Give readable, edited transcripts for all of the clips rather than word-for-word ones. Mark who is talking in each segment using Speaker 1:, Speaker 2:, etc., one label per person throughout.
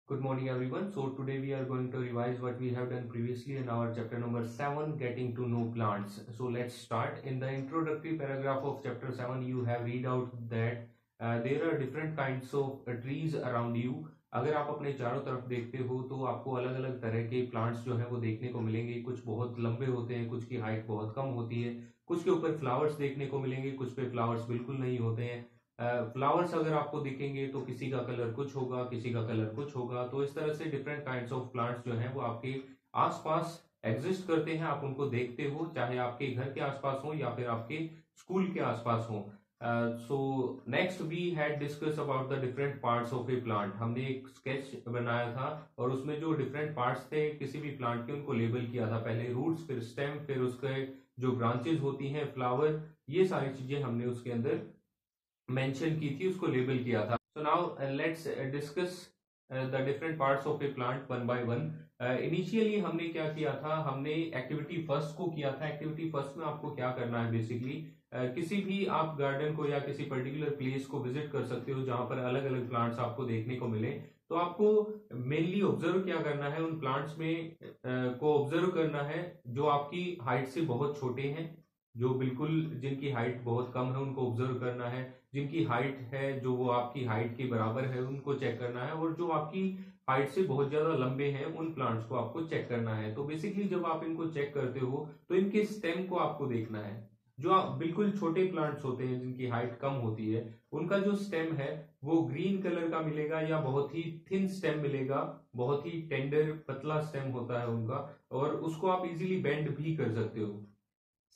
Speaker 1: Good morning, everyone. So today we are going to revise what we have done previously in our chapter number 7, Getting to Know Plants. So let's start. In the introductory paragraph of chapter 7, you have read out that there are different kinds of trees around you. अगर आप अपने चारों तरफ देखते हो तो आपको अलग अलग तरह के प्लांट्स जो है वो देखने को मिलेंगे। कुछ बहुत लंबे होते हैं, कुछ की हाइट बहुत कम होती है, कुछ के ऊपर फ्लावर्स देखने को मिलेंगे, कुछ पे फ्लावर्स बिल्कुल नहीं होते हैं। फ्लावर्स अगर आपको दिखेंगे तो किसी का कलर कुछ होगा, किसी का कलर कुछ होगा। तो इस तरह से डिफरेंट काइंड्स ऑफ प्लांट्स जो हैं वो आपके आसपास एग्जिस्ट करते हैं, आप उनको देखते हो, चाहे आपके घर के आसपास हो या फिर आपके स्कूल के आसपास हो। So next we had discuss about the different parts of a plant. हमने एक स्केच बनाया था और उसमें जो डिफरेंट पार्ट्स थे किसी भी प्लांट के उनको लेबल किया था। पहले रूट्स, फिर स्टेम, फिर उसके जो ब्रांचेस होती हैं, फ्लावर, ये सारी चीजें हमने उसके अंदर मेंशन की थी, उसको लेबल किया था। So now let's discuss the different parts of a plant one by one. Initially हमने क्या किया था, हमने एक्टिविटी फर्स्ट को किया था। एक्टिविटी फर्स्ट में आपको क्या करना है, बेसिकली किसी भी आप गार्डन को या किसी पर्टिकुलर प्लेस को विजिट कर सकते हो जहां पर अलग अलग प्लांट्स आपको देखने को मिले। तो आपको मेनली ऑब्जर्व क्या करना है, उन प्लांट्स में को ऑब्जर्व करना है जो आपकी हाइट से बहुत छोटे हैं, जो बिल्कुल जिनकी हाइट बहुत कम है उनको ऑब्जर्व करना है, जिनकी हाइट है जो वो आपकी हाइट के बराबर है उनको चेक करना है, और जो आपकी हाइट से बहुत ज्यादा लंबे हैं उन प्लांट्स को आपको चेक करना है। तो बेसिकली जब आप इनको चेक करते हो तो इनके स्टेम को आपको देखना है। जो बिल्कुल छोटे प्लांट्स होते हैं जिनकी हाइट कम होती है, उनका जो स्टेम है वो ग्रीन कलर का मिलेगा या बहुत ही थिन स्टेम मिलेगा, बहुत ही टेंडर पतला स्टेम होता है उनका, और उसको आप इजीली बेंड भी कर सकते हो।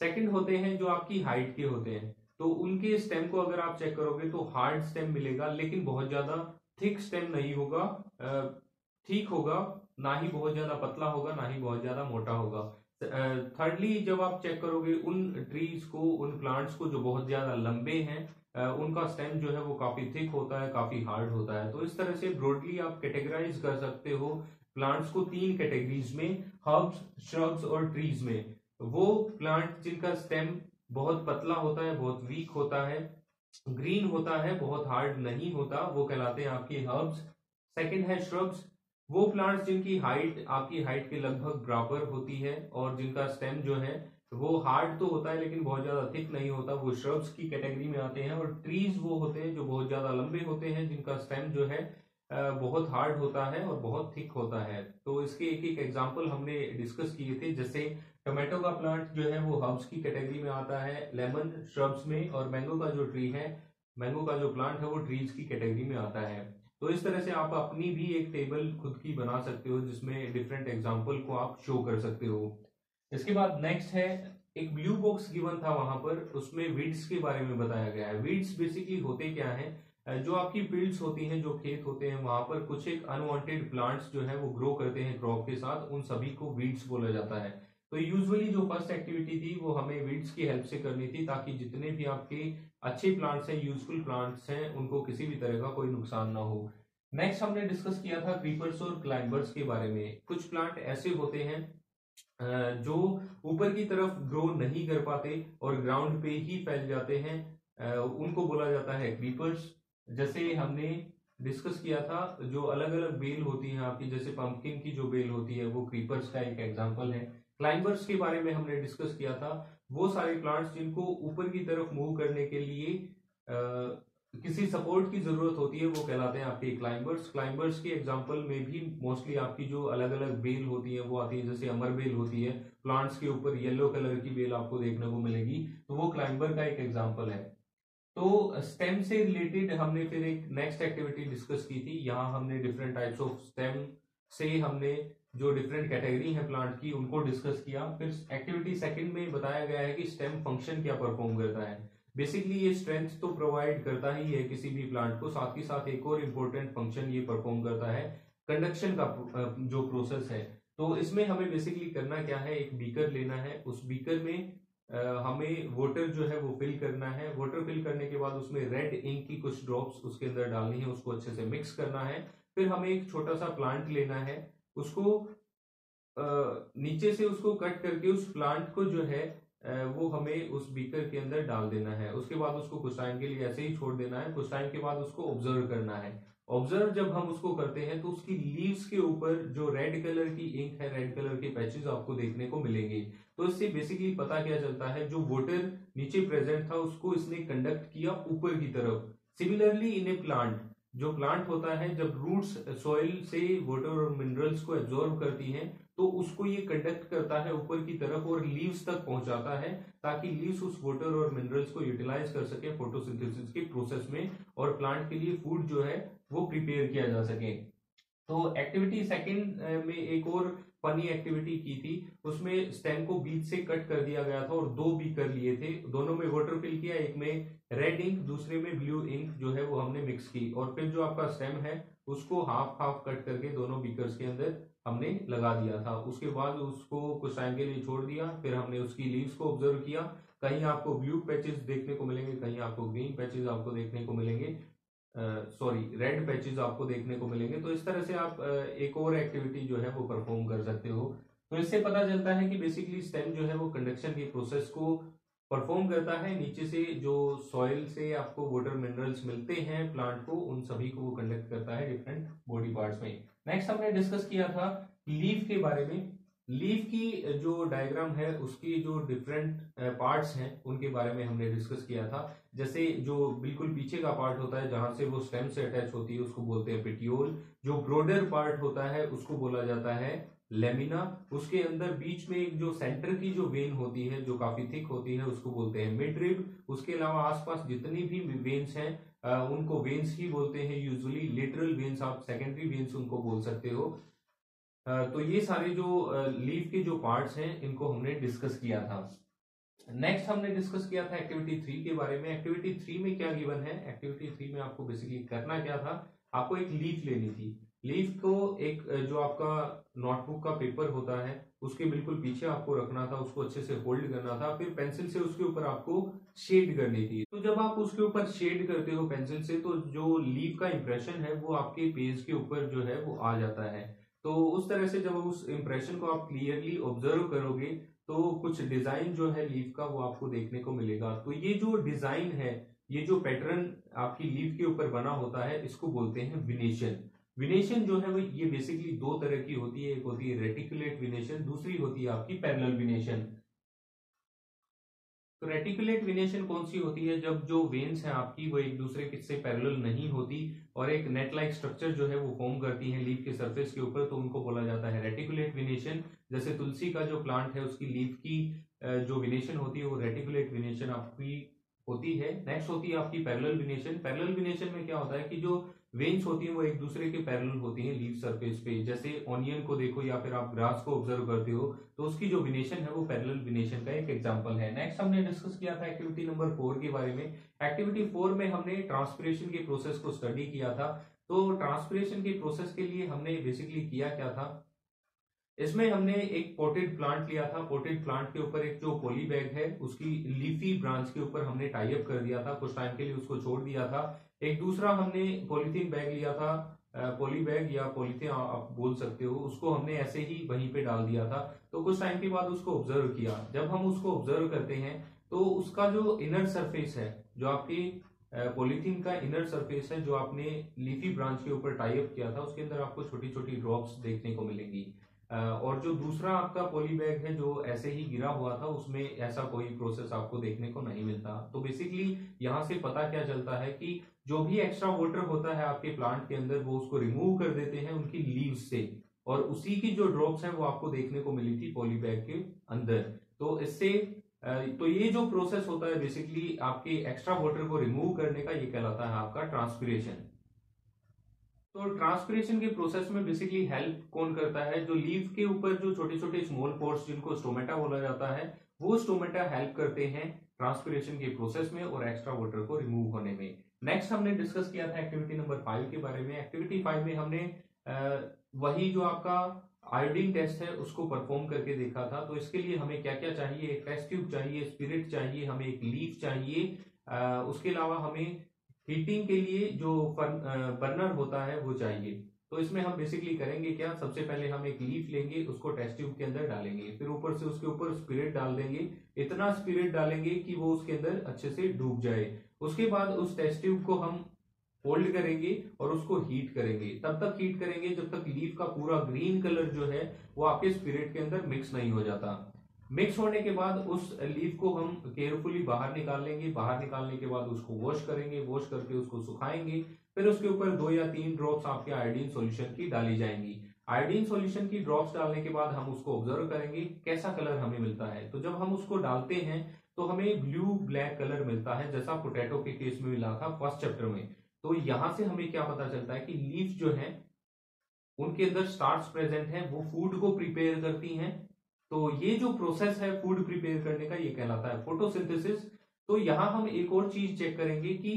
Speaker 1: सेकंड होते हैं जो आपकी हाइट के होते हैं, तो उनके स्टेम को अगर आप चेक करोगे तो हार्ड स्टेम मिलेगा, लेकिन बहुत ज्यादा थिक स्टेम नहीं होगा, ठीक होगा, ना ही बहुत ज्यादा पतला होगा, ना ही बहुत ज्यादा मोटा होगा। थर्डली जब आप चेक करोगे उन ट्रीज को, उन प्लांट्स को जो बहुत ज्यादा लंबे हैं, उनका स्टेम जो है वो काफी थिक होता है, काफी हार्ड होता है। तो इस तरह से ब्रॉडली आप कैटेगराइज कर सकते हो प्लांट्स को तीन कैटेगरीज में, हर्ब्स, श्रब्स और ट्रीज में। वो प्लांट जिनका स्टेम बहुत पतला होता है, बहुत वीक होता है, ग्रीन होता है, बहुत हार्ड नहीं होता, वो कहलाते हैं आपके हर्ब्स। सेकंड है श्रब्स, वो प्लांट्स जिनकी हाइट आपकी हाइट के लगभग बराबर होती है और जिनका स्टेम जो है वो हार्ड तो होता है लेकिन बहुत ज्यादा थिक नहीं होता, वो श्रब्स की कैटेगरी में आते हैं। और ट्रीज वो होते हैं जो बहुत ज्यादा लंबे होते हैं, जिनका स्टेम जो है बहुत हार्ड होता है और बहुत थिक होता है। तो इसके एक एक एग्जांपल हमने डिस्कस किए थे, जैसे टोमेटो का प्लांट जो है वो हर्ब्स की कैटेगरी में आता है, लेमन श्रब्स में, और मैंगो का जो ट्री है, मैंगो का जो प्लांट है वो ट्रीज की कैटेगरी में आता है। तो इस तरह से आप अपनी भी एक टेबल खुद की बना सकते हो जिसमें डिफरेंट एग्जांपल को आप शो कर सकते हो। इसके बाद नेक्स्ट है, एक ब्लू बॉक्स गिवन था वहां पर, उसमें वीड्स के बारे में बताया गया है। वीड्स बेसिकली होते क्या है, जो आपकी फील्ड्स होती हैं, जो खेत होते हैं, वहां पर कुछ एक अनवांटेड प्लांट्स जो है वो ग्रो करते हैं क्रॉप के साथ, उन सभी को वीड्स बोला जाता है। तो यूजुअली जो फर्स्ट एक्टिविटी थी वो हमें वीड्स की हेल्प से करनी थी, ताकि जितने भी आपके अच्छे प्लांट्स हैं, यूजफुल प्लांट्स हैं, उनको किसी भी तरह का कोई नुकसान ना हो। नेक्स्ट हमने डिस्कस किया था क्रीपर्स और क्लाइंबर्स के बारे में। कुछ प्लांट ऐसे होते हैं जो ऊपर की तरफ ग्रो नहीं कर पाते और ग्राउंड पे ही फैल जाते हैं, उनको बोला जाता है क्रीपर्स। जैसे हमने डिस्कस किया था, जो अलग अलग बेल होती है आपकी, जैसे पंपकिन की जो बेल होती है वो क्रीपर्स का एक एग्जांपल है। क्लाइंबर्स के बारे में हमने डिस्कस किया था, वो सारे प्लांट्स जिनको ऊपर की तरफ मूव करने के लिए किसी सपोर्ट की जरूरत होती है, वो कहलाते हैं आपके क्लाइंबर्स। क्लाइंबर्स की एग्जांपल में भी मोस्टली आपकी जो अलग अलग बेल होती है वो आती है, जैसे अमर बेल होती है, प्लांट्स के ऊपर येलो कलर की बेल आपको देखने को मिलेगी, तो वो क्लाइंबर का एक एग्जाम्पल है। तो स्टेम से रिलेटेड हमने फिर एक नेक्स्ट एक्टिविटी डिस्कस की थी। यहाँ हमने डिफरेंट टाइप्स ऑफ स्टेम से हमने जो डिफरेंट कैटेगरी है प्लांट की उनको डिस्कस किया। फिर एक्टिविटी सेकंड में बताया गया है कि स्टेम फंक्शन क्या परफॉर्म करता है। बेसिकली ये स्ट्रेंथ तो प्रोवाइड करता ही है किसी भी प्लांट को, साथ ही साथ एक और इम्पोर्टेंट फंक्शन ये परफॉर्म करता है, कंडक्शन का जो प्रोसेस है। तो इसमें हमें बेसिकली करना क्या है, एक बीकर लेना है, उस बीकर में हमें वाटर जो है वो फिल करना है। वाटर फिल करने के बाद उसमें रेड इंक की कुछ ड्रॉप्स उसके अंदर डालनी है, उसको अच्छे से मिक्स करना है। फिर हमें एक छोटा सा प्लांट लेना है, उसको नीचे से उसको कट करके उस प्लांट को जो है वो हमें उस बीकर के अंदर डाल देना है। उसके बाद उसको कुछ टाइम के लिए ऐसे ही छोड़ देना है, कुछ टाइम के बाद उसको ऑब्जर्व करना है। ऑब्जर्व जब हम उसको करते हैं तो उसकी लीव्स के ऊपर जो रेड कलर की इंक है, रेड कलर के पैचेस आपको देखने को मिलेंगे। तो इससे बेसिकली पता क्या चलता है, जो वाटर नीचे प्रेजेंट था उसको इसने कंडक्ट किया ऊपर की तरफ। सिमिलरली इन ए प्लांट, जो प्लांट होता है जब रूट्स सॉइल से वाटर और मिनरल्स को एब्जॉर्ब करती हैं तो उसको ये कंडक्ट करता है ऊपर की तरफ और लीव्स तक पहुंचाता है, ताकि लीव्स उस वाटर और मिनरल्स को यूटिलाइज कर सके फोटोसिंथेसिस के प्रोसेस में और प्लांट के लिए फूड जो है वो प्रिपेयर किया जा सके। तो एक्टिविटी सेकंड में एक और फनी एक्टिविटी की थी, उसमें स्टेम को बीच से कट कर दिया गया था और 2 बीकर लिए थे, दोनों में वाटर फिल किया, एक में रेड इंक दूसरे में ब्लू इंक जो है वो हमने मिक्स की, और फिर जो आपका स्टेम है उसको हाफ हाफ कट करके दोनों बीकर्स के अंदर हमने लगा दिया था। उसके बाद उसको कुछ टाइम के लिए छोड़ दिया, फिर हमने उसकी लीव्स को ऑब्जर्व किया। कहीं आपको ब्लू पैचेस देखने को मिलेंगे, कहीं आपको ग्रीन पैचेस आपको देखने को मिलेंगे, रेड पैचेस आपको देखने को मिलेंगे। तो इस तरह से आप एक और एक्टिविटी जो है वो परफॉर्म कर सकते हो। तो इससे पता चलता है कि बेसिकली स्टेम जो है वो कंडक्शन के प्रोसेस को परफॉर्म करता है। नीचे से जो सॉइल से आपको वाटर मिनरल्स मिलते हैं प्लांट को, उन सभी को वो कंडक्ट करता है डिफरेंट बॉडी पार्ट्स में। नेक्स्ट हमने डिस्कस किया था लीफ के बारे में। लीफ की जो डायग्राम है उसकी जो डिफरेंट पार्ट्स हैं उनके बारे में हमने डिस्कस किया था। जैसे जो बिल्कुल पीछे का पार्ट होता है जहां से वो स्टेम से अटैच होती है उसको बोलते हैं पेटियोल। जो ब्रोडर पार्ट होता है उसको बोला जाता है लेमिना। उसके अंदर बीच में एक जो सेंटर की जो वेन होती है जो काफी थिक होती है उसको बोलते हैं मिडरिब। उसके अलावा आसपास जितनी भी वेन्स हैं उनको वेन्स ही बोलते हैं यूजुअली। लिटरल वेन्स आप सेकेंडरी वेन्स उनको बोल सकते हो। तो ये सारे जो लीफ के जो पार्ट्स हैं इनको हमने डिस्कस किया था। नेक्स्ट हमने डिस्कस किया था एक्टिविटी 3 के बारे में। एक्टिविटी 3 में क्या गिवन है, एक्टिविटी 3 में आपको बेसिकली करना क्या था, आपको एक लीफ लेनी थी। लीफ को एक जो आपका नोटबुक का पेपर होता है उसके बिल्कुल पीछे आपको रखना था, उसको अच्छे से होल्ड करना था, फिर पेंसिल से उसके ऊपर आपको शेड करनी थी। तो जब आप उसके ऊपर शेड करते हो पेंसिल से तो जो लीफ का इंप्रेशन है वो आपके पेज के ऊपर जो है वो आ जाता है। तो उस तरह से जब उस इंप्रेशन को आप क्लियरली ऑब्जर्व करोगे तो कुछ डिजाइन जो है लीफ का वो आपको देखने को मिलेगा। तो ये जो डिजाइन है, ये जो पैटर्न आपकी लीफ के ऊपर बना होता है इसको बोलते हैं विनेशन। विनेशन जो है वो ये बेसिकली 2 तरह की होती है, एक होती है रेटिकुलेट विनेशन, दूसरी होती है आपकी पैरेलल विनेशन। तो रेटिकुलेट विनेशन कौन सी होती है, जब जो वेन्स हैं आपकी वो एक दूसरे के से पैरेलल नहीं होती और एक नेट लाइक स्ट्रक्चर जो है वो फॉर्म करती है लीफ के सरफेस के ऊपर, तो उनको बोला जाता है रेटिकुलेट विनेशन। जैसे तुलसी का जो प्लांट है उसकी लीफ की जो विनेशन होती है वो रेटिकुलेट विनेशन आपकी होती है। नेक्स्ट होती है आपकी पैरेलल विनेशन। पैरेलल विनेशन में क्या होता है कि जो वेन्स होती हैं वो एक दूसरे के पैरेलल होती हैं लीफ सरफेस पे। जैसे ऑनियन को देखो या फिर आप ग्रास को ऑब्जर्व करते हो तो उसकी जो विनेशन है वो पैरेलल विनेशन का एक एग्जांपल है। नेक्स्ट हमने डिस्कस किया था एक्टिविटी नंबर 4 के बारे में। एक्टिविटी 4 में हमने ट्रांसपिरेशन के प्रोसेस को स्टडी किया था। तो ट्रांसपिरेशन के प्रोसेस के लिए हमने बेसिकली किया क्या था, इसमें हमने एक पोटेड प्लांट लिया था। पोटेड प्लांट के ऊपर एक जो पॉली बैग है उसकी लीफी ब्रांच के ऊपर हमने टाई अप कर दिया था, कुछ टाइम के लिए उसको छोड़ दिया था। एक दूसरा हमने पॉलीथीन बैग लिया था, पॉली बैग या पॉलीथीन आप बोल सकते हो, उसको हमने ऐसे ही वहीं पे डाल दिया था। तो कुछ टाइम के बाद उसको ऑब्जर्व किया। जब हम उसको ऑब्जर्व करते हैं तो उसका जो इनर सरफेस है, जो आपकी पॉलीथीन का इनर सरफेस है जो आपने लीफी ब्रांच के ऊपर टाई अप किया था, उसके अंदर आपको छोटी छोटी ड्रॉप्स देखने को मिलेंगी। और जो दूसरा आपका पॉली बैग है जो ऐसे ही गिरा हुआ था उसमें ऐसा कोई प्रोसेस आपको देखने को नहीं मिलता। तो बेसिकली यहाँ से पता क्या चलता है कि जो भी एक्स्ट्रा वाटर होता है आपके प्लांट के अंदर वो उसको रिमूव कर देते हैं उनकी लीव्स से, और उसी की जो ड्रॉप्स हैं वो आपको देखने को मिली थी पॉली बैग के अंदर। तो इससे तो ये जो प्रोसेस होता है बेसिकली आपके एक्स्ट्रा वाटर को रिमूव करने का, ये कहलाता है आपका ट्रांसपिरेशन। तो ट्रांसपिरेशन के प्रोसेस में बेसिकली हेल्प कौन करता है, जो लीफ के ऊपर जो छोटे छोटे स्मॉल पोर्स जिनको स्टोमेटा बोला जाता है वो स्टोमेटा हेल्प करते हैं ट्रांसपिरेशन के प्रोसेस में और एक्स्ट्रा वाटर को रिमूव होने में। नेक्स्ट हमने डिस्कस किया था एक्टिविटी नंबर 5 के बारे में। एक्टिविटी 5 में हमने वही जो आपका आयोडीन टेस्ट है उसको परफॉर्म करके देखा था। तो इसके लिए हमें क्या क्या चाहिए, एक टेस्ट ट्यूब चाहिए, स्पिरिट चाहिए, हमें एक लीफ चाहिए, उसके अलावा हमें हीटिंग के लिए जो बर्नर होता है वो चाहिए। तो इसमें हम बेसिकली करेंगे क्या, सबसे पहले हम एक लीफ लेंगे, उसको टेस्ट ट्यूब के अंदर डालेंगे, फिर ऊपर से उसके ऊपर स्पिरिट डाल देंगे, इतना स्पिरिट डालेंगे कि वो उसके अंदर अच्छे से डूब जाए। उसके बाद उस टेस्ट ट्यूब को हम होल्ड करेंगे और उसको हीट करेंगे। तब तक हीट करेंगे जब तक लीफ का पूरा ग्रीन कलर जो है वो आपके स्पिरिट के अंदर मिक्स नहीं हो जाता। मिक्स होने के बाद उस लीफ को हम केयरफुली बाहर निकाल लेंगे। बाहर निकालने के बाद उसको वॉश करेंगे, वॉश करके उसको सुखाएंगे। फिर उसके ऊपर 2 या 3 ड्रॉप्स आपके आयोडीन सॉल्यूशन की डाली जाएंगी। आयोडीन सॉल्यूशन की ड्रॉप्स डालने के बाद हम उसको ऑब्जर्व करेंगे कैसा कलर हमें मिलता है। तो जब हम उसको डालते हैं तो हमें ब्लू ब्लैक कलर मिलता है, जैसा पोटैटो के केस में मिला था फर्स्ट चैप्टर में। तो यहां से हमें क्या पता चलता है कि लीफ जो है उनके अंदर स्टार्च प्रेजेंट है, वो फूड को प्रिपेयर करती हैं। तो ये जो प्रोसेस है फूड प्रिपेयर करने का ये कहलाता है फोटोसिंथेसिस। तो यहां हम एक और चीज चेक करेंगे कि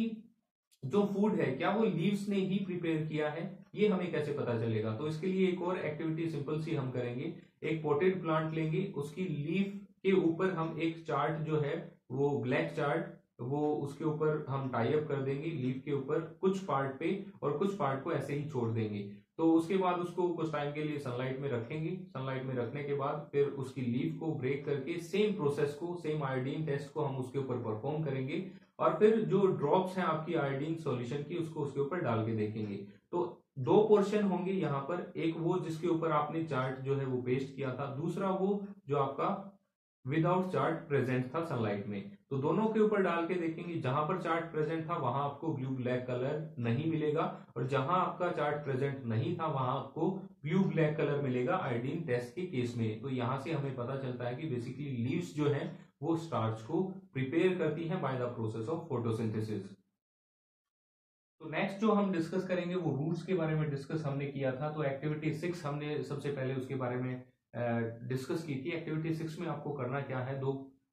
Speaker 1: जो फूड है क्या वो लीव्स ने ही प्रिपेयर किया है, ये हमें कैसे पता चलेगा। तो इसके लिए एक और एक्टिविटी सिंपल सी हम करेंगे। एक पोटेड प्लांट लेंगे, उसकी लीफ के ऊपर हम एक चार्ट जो है वो ब्लैक चार्ट वो उसके ऊपर हम टाई अप कर देंगे लीफ के ऊपर कुछ पार्ट पे, और कुछ पार्ट को ऐसे ही छोड़ देंगे। तो उसके बाद उसको कुछ टाइम के लिए सनलाइट में रखेंगे। सनलाइट में रखने के बाद फिर उसकी लीफ को ब्रेक करके सेम प्रोसेस को, सेम आयोडीन टेस्ट को हम उसके ऊपर परफॉर्म करेंगे। और फिर जो ड्रॉप्स हैं आपकी आयोडीन सॉल्यूशन की उसको उसके ऊपर डाल के देखेंगे। तो 2 पोर्शन होंगे यहाँ पर, एक वो जिसके ऊपर आपने चार्ट जो है वो पेस्ट किया था, दूसरा वो जो आपका विदाउट चार्ट प्रेजेंट था सनलाइट में। तो दोनों के ऊपर डाल के देखेंगे, जहां पर चार्ट प्रेजेंट था वहां आपको ब्लू ब्लैक कलर नहीं मिलेगा, और जहां आपका चार्ट प्रेजेंट नहीं था वहां आपको ब्लू ब्लैक कलर मिलेगा आयोडीन टेस्ट के केस में। तो यहां से हमें पता चलता है कि बेसिकली लीव्स जो है वो स्टार्च को प्रिपेयर करती हैं by the process of photosynthesis. तो नेक्स्ट जो हम डिस्कस करेंगे वो रूट्स के बारे में डिस्कस हमने किया था। तो एक्टिविटी 6 हमने सबसे पहले उसके बारे में डिस्कस की थी। एक्टिविटी 6 में आपको करना क्या है, 2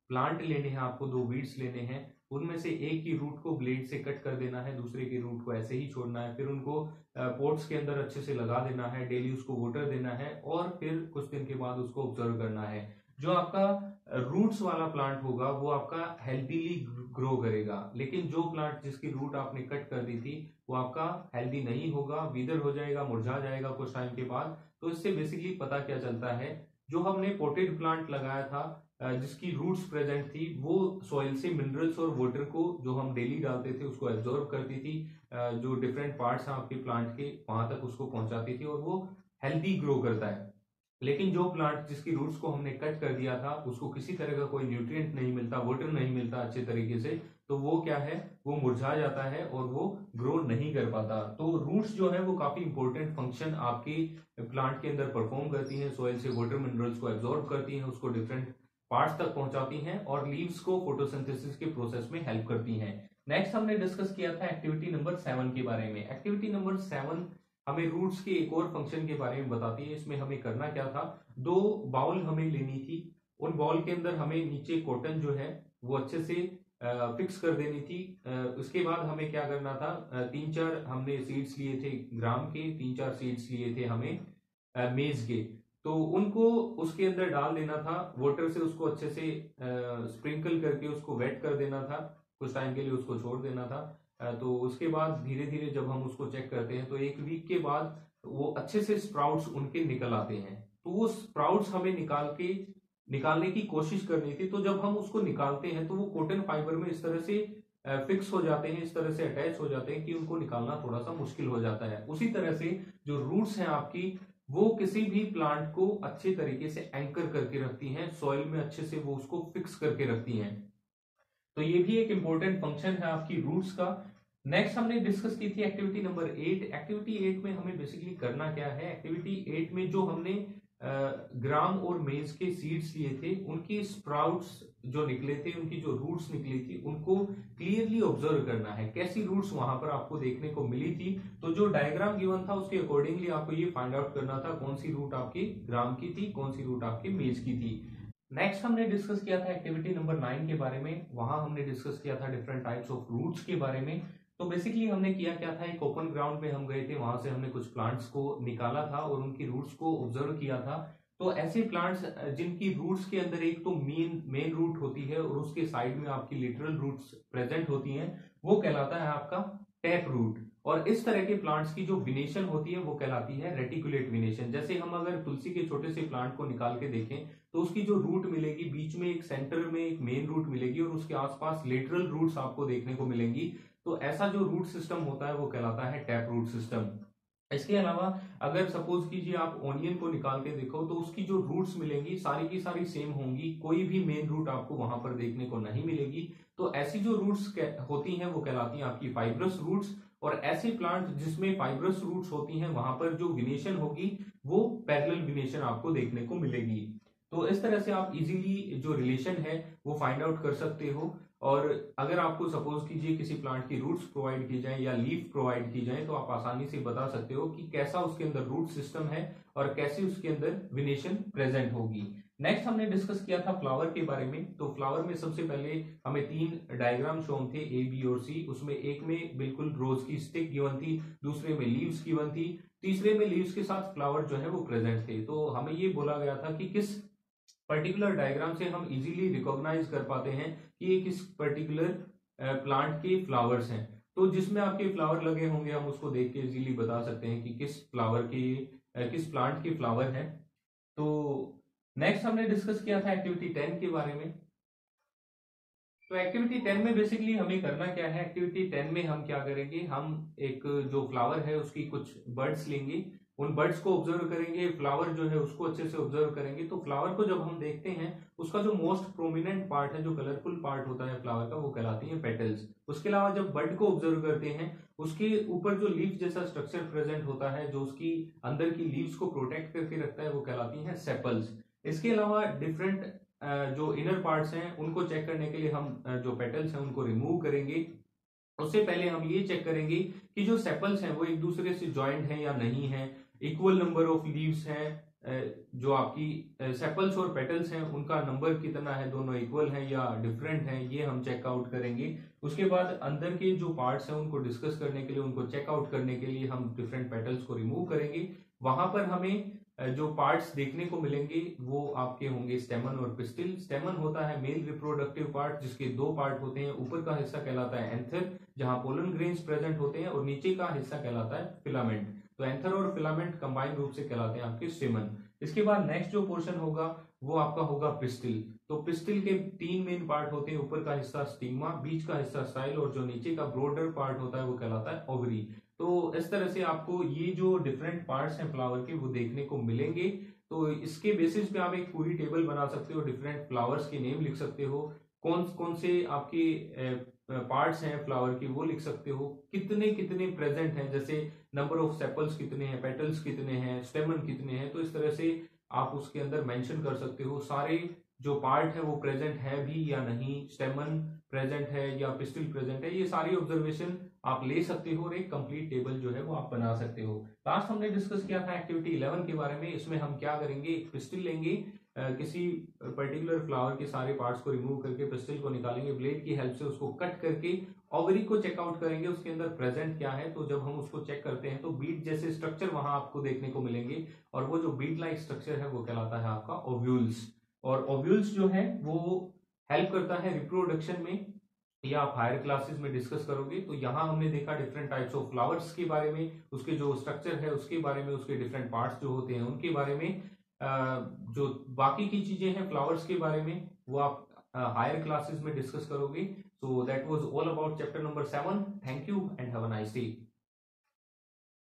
Speaker 1: प्लांट लेने हैं आपको, 2 वीड्स लेने हैं। उनमें से एक की रूट को ब्लेड से कट कर देना है, दूसरे की रूट को ऐसे ही छोड़ना है। फिर उनको पोट्स के अंदर अच्छे से लगा देना है, डेली उसको वाटर देना है, और फिर कुछ दिन के बाद उसको ऑब्जर्व करना है। जो आपका रूट्स वाला प्लांट होगा वो आपका हेल्दीली ग्रो करेगा, लेकिन जो प्लांट जिसकी रूट आपने कट कर दी थी वो आपका हेल्दी नहीं होगा, विदर हो जाएगा, मुरझा जाएगा कुछ टाइम के बाद। तो इससे बेसिकली पता क्या चलता है, जो हमने पोटेड प्लांट लगाया था जिसकी रूट्स प्रेजेंट थी वो सॉइल से मिनरल्स और वाटर को जो हम डेली डालते थे उसको एब्जॉर्ब करती थी, जो डिफरेंट पार्ट्स हैं आपके प्लांट के वहां तक उसको पहुंचाती थी, और वो हेल्दी ग्रो करता है। लेकिन जो प्लांट जिसकी रूट्स को हमने कट कर दिया था उसको किसी तरह का कोई न्यूट्रिएंट नहीं मिलता, वाटर नहीं मिलता अच्छे तरीके से, तो वो क्या है, वो मुरझा जाता है और वो ग्रो नहीं कर पाता। तो रूट्स जो है वो काफी इंपॉर्टेंट फंक्शन आपकी प्लांट के अंदर परफॉर्म करती हैं। सॉइल से वाटर मिनरल्स को एब्जॉर्ब करती हैं, उसको डिफरेंट पार्ट्स तक पहुंचाती हैं, और लीव्स को फोटोसिंथेसिस के प्रोसेस में हेल्प करती हैं। नेक्स्ट हमने डिस्कस किया था एक्टिविटी नंबर 7 के बारे में। एक्टिविटी नंबर 7 हमें रूट्स के एक और फंक्शन के बारे में बताती है। इसमें हमें करना क्या था, 2 बाउल हमें लेनी थी। उन बाउल के अंदर हमें नीचे कॉटन जो है वो अच्छे से फिक्स कर देनी थी। उसके बाद हमें क्या करना था, 3-4 हमने सीड्स लिए थे ग्राम के, 3-4 सीड्स लिए थे हमें मेज के। तो उनको उसके अंदर डाल देना था, वाटर से उसको अच्छे से स्प्रिंकल करके उसको वेट कर देना था, कुछ टाइम के लिए उसको छोड़ देना था। तो उसके बाद धीरे धीरे जब हम उसको चेक करते हैं तो 1 वीक के बाद वो अच्छे से स्प्राउट्स उनके निकल आते हैं। तो वो स्प्राउट्स हमें निकालने की कोशिश करनी थी। तो जब हम उसको निकालते हैं तो वो कॉटन फाइबर में इस तरह से फिक्स हो जाते हैं, इस तरह से अटैच हो जाते हैं कि उनको निकालना थोड़ा सा मुश्किल हो जाता है। उसी तरह से जो रूट्स हैं आपकी वो किसी भी प्लांट को अच्छे तरीके से एंकर करके रखती हैं, सॉइल में अच्छे से वो उसको फिक्स करके रखती हैं। तो ये भी एक इंपॉर्टेंट फंक्शन है आपकी रूट्स का। नेक्स्ट हमने डिस्कस की थी एक्टिविटी नंबर 8। एक्टिविटी 8 में हमें बेसिकली करना क्या है, एक्टिविटी 8 में जो हमने ग्राम और मेज के सीड्स लिए थे उनकी स्प्राउट्स जो निकले थे, उनकी जो रूट्स निकली थी उनको क्लियरली ऑब्जर्व करना है, कैसी रूट्स वहां पर आपको देखने को मिली थी। तो जो डायग्राम गिवन था उसके अकॉर्डिंगली आपको ये फाइंड आउट करना था कौन सी रूट आपकी ग्राम की थी, कौन सी रूट आपकी मेज की थी। नेक्स्ट हमने डिस्कस किया था एक्टिविटी नंबर 9 के बारे में। वहां हमने डिस्कस किया था डिफरेंट टाइप्स ऑफ रूट्स के बारे में। तो बेसिकली हमने किया क्या था, एक ओपन ग्राउंड में हम गए थे, वहां से हमने कुछ प्लांट्स को निकाला था और उनकी रूट्स को ऑब्जर्व किया था। तो ऐसे प्लांट्स जिनकी रूट्स के अंदर एक तो मेन रूट होती है और उसके साइड में आपकी लिटरल रूट्स प्रेजेंट होती हैं, वो कहलाता है आपका टैप रूट। और इस तरह के प्लांट्स की जो विनेशन होती है वो कहलाती है रेटिकुलेट विनेशन। जैसे हम अगर तुलसी के छोटे से प्लांट को निकाल के देखें तो उसकी जो रूट मिलेगी, बीच में एक सेंटर में एक मेन रूट मिलेगी और उसके आसपास लेटरल रूट्स आपको देखने को मिलेंगी। तो ऐसा जो रूट सिस्टम होता है वो कहलाता है टैप रूट सिस्टम। इसके अलावा अगर सपोज कीजिए आप ओनियन को निकाल के देखो तो उसकी जो रूट्स मिलेंगी सारी की सारी सेम होंगी, कोई भी मेन रूट आपको वहां पर देखने को नहीं मिलेगी। तो ऐसी जो रूट्स होती हैं वो कहलाती हैं आपकी फाइब्रस रूट्स, और ऐसे प्लांट जिसमें फाइब्रस रूट्स होती हैं वहां पर जो विनेशन होगी वो पैरेलल विनेशन आपको देखने को मिलेगी। तो इस तरह से आप इजीली जो रिलेशन है वो फाइंड आउट कर सकते हो। और अगर आपको सपोज कीजिए किसी प्लांट की रूट्स प्रोवाइड की जाए या लीफ प्रोवाइड की जाए तो आप आसानी से बता सकते हो कि कैसा उसके अंदर रूट सिस्टम है और कैसे उसके अंदर विनेशन प्रेजेंट होगी। नेक्स्ट हमने डिस्कस किया था फ्लावर के बारे में। तो फ्लावर में सबसे पहले हमें 3 डायग्राम शो थे, ए बी और सी। उसमें एक में बिल्कुल रोज की स्टिक गिवन थी, दूसरे में लीव्स गिवन थी, तीसरे में लीव्स के साथ फ्लावर जो है वो प्रेजेंट थे। तो हमें ये बोला गया था कि किस पर्टिकुलर डायग्राम से हम इजीली रिकॉग्नाइज कर पाते हैं कि ये किस पर्टिकुलर प्लांट के फ्लावर्स हैं। तो जिसमें आपके फ्लावर लगे होंगे हम उसको देख के इजीली बता सकते हैं कि किस फ्लावर के किस प्लांट के फ्लावर हैं। तो नेक्स्ट हमने डिस्कस किया था एक्टिविटी 10 के बारे में। तो एक्टिविटी 10 में बेसिकली हमें करना क्या है, एक्टिविटी 10 में हम क्या करेंगे, हम एक जो फ्लावर है उसकी कुछ बर्ड्स लेंगे, उन बर्ड्स को ऑब्जर्व करेंगे, फ्लावर जो है उसको अच्छे से ऑब्जर्व करेंगे। तो फ्लावर को जब हम देखते हैं उसका जो मोस्ट प्रोमिनेंट पार्ट है, जो कलरफुल पार्ट होता है फ्लावर का, वो कहलाती है पेटल्स। उसके अलावा जब बर्ड को ऑब्जर्व करते हैं उसके ऊपर जो लीफ जैसा स्ट्रक्चर प्रेजेंट होता है जो उसकी अंदर की लीव्स को प्रोटेक्ट करके रखता है, वो कहलाती है सेपल्स। इसके अलावा डिफरेंट जो इनर पार्ट्स हैं उनको चेक करने के लिए हम जो पेटल्स हैं उनको रिमूव करेंगे। उससे पहले हम ये चेक करेंगे कि जो सेपल्स हैं वो एक दूसरे से जॉइंट हैं या नहीं है, इक्वल नंबर ऑफ लीव्स हैं, जो आपकी सेपल्स और पेटल्स हैं उनका नंबर कितना है, दोनों इक्वल हैं या डिफरेंट हैं, ये हम चेकआउट करेंगे। उसके बाद अंदर के जो पार्ट्स हैं उनको डिस्कस करने के लिए, उनको चेकआउट करने के लिए हम डिफरेंट पेटल्स को रिमूव करेंगे। वहां पर हमें जो पार्ट्स देखने को मिलेंगे वो आपके होंगे स्टेमन और पिस्टिल। स्टेमन होता है मेल रिप्रोडक्टिव पार्ट जिसके 2 पार्ट होते हैं, ऊपर का हिस्सा कहलाता है एंथर जहां पोलन ग्रेन्स प्रेजेंट होते हैं, और नीचे का हिस्सा कहलाता है फिलामेंट। तो एंथर और फिलामेंट कंबाइंड रूप से कहलाते हैं आपके स्टेमन। इसके बाद नेक्स्ट जो पोर्शन होगा वो आपका होगा पिस्टिल। तो पिस्टिल के 3 मेन पार्ट होते हैं, ऊपर का हिस्सा स्टिग्मा, बीच का हिस्सा स्टाइल, और जो नीचे का ब्रोडर पार्ट होता है वो कहलाता है ओवरी। तो इस तरह से आपको ये जो डिफरेंट पार्ट्स हैं फ्लावर के वो देखने को मिलेंगे। तो इसके बेसिस पे आप एक पूरी टेबल बना सकते हो, डिफरेंट फ्लावर्स के नेम लिख सकते हो, कौन कौन से आपके पार्ट्स हैं फ्लावर के वो लिख सकते हो, कितने कितने प्रेजेंट हैं, जैसे नंबर ऑफ सेपल्स कितने हैं, पेटल्स कितने हैं, स्टेमन कितने हैं। तो इस तरह से आप उसके अंदर मेंशन कर सकते हो सारे जो पार्ट है वो प्रेजेंट है भी या नहीं, स्टेमन प्रेजेंट है या पिस्टिल प्रेजेंट है, ये सारी ऑब्जर्वेशन आप ले सकते हो और एक कंप्लीट टेबल जो है वो आप बना सकते हो। लास्ट हमने डिस्कस किया था एक्टिविटी 11 के बारे में। इसमें हम क्या करेंगे, एक पिस्टिल लेंगे, किसी पर्टिकुलर फ्लावर के सारे पार्ट्स को रिमूव करके पिस्टिल को निकालेंगे, ब्लेड की हेल्प से उसको कट करके ओवरी को चेकआउट करेंगे उसके अंदर प्रेजेंट क्या है। तो जब हम उसको चेक करते हैं तो बीट जैसे स्ट्रक्चर वहां आपको देखने को मिलेंगे, और वो जो बीट लाइक स्ट्रक्चर है वो कहलाता है आपका ओव्यूल्स। और ओव्यूल्स जो है वो हेल्प करता है रिप्रोडक्शन में, या आप हायर क्लासेस में डिस्कस करोगे। तो यहाँ हमने देखा डिफरेंट टाइप्स ऑफ फ्लावर्स के बारे में, उसके जो स्ट्रक्चर है उसके बारे में, उसके डिफरेंट पार्ट्स जो होते हैं उनके बारे में। जो बाकी की चीजें हैं फ्लावर्स के बारे में वो आप हायर क्लासेस में डिस्कस करोगे। So that was all about chapter number 7। Thank you and have a nice day.